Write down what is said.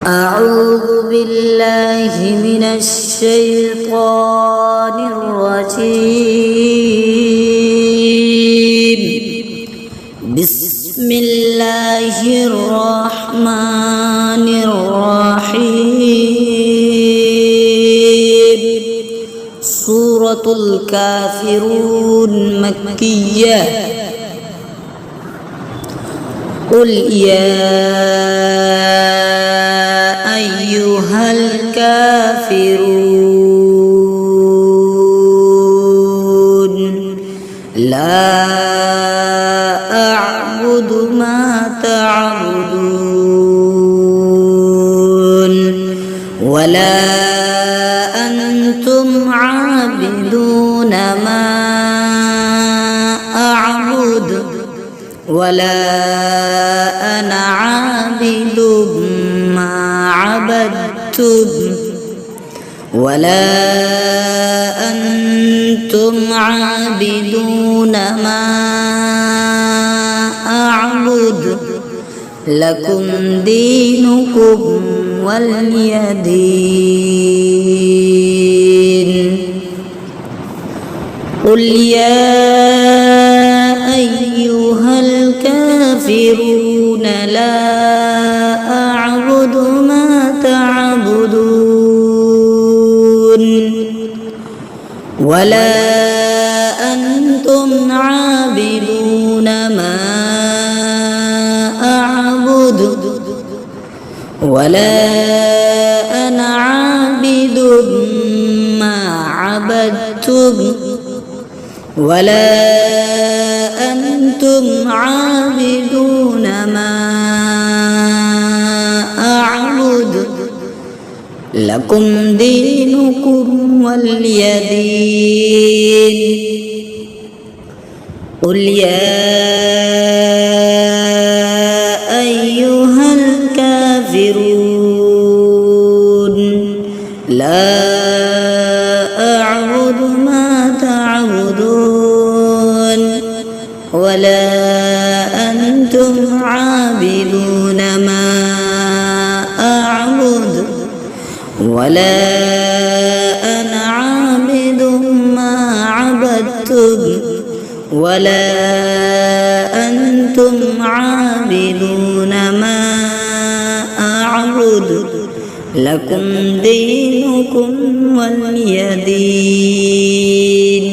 أعوذ بالله من الشيطان الرجيم. بسم الله الرحمن الرحيم. سورة الكافرون مكية. قل يا أيها الكافرون لا أعبد ما تعبدون ولا أنتم عابدون ما أعبد ولا أنا عابد ما عبدتم ولا أنتم عابدون ما أعبد لكم دينكم ولي دين. قل يا أيها الكافرون لا أعبد ما تعبدون ولا أنتم عابدون ما أعبد ولا أنا عابد ما عبدتم ولا أنتم عابدون ما أعبد لكم دينكم ولي دين. قل يا أيها الكافرون لا أعبد ما تعبدون ولا أنتم عابدون ما أعبد ولا أنا عابد ما عبدتم ولا أنتم عابدون ما أعبد لكم دينكم ولي دين.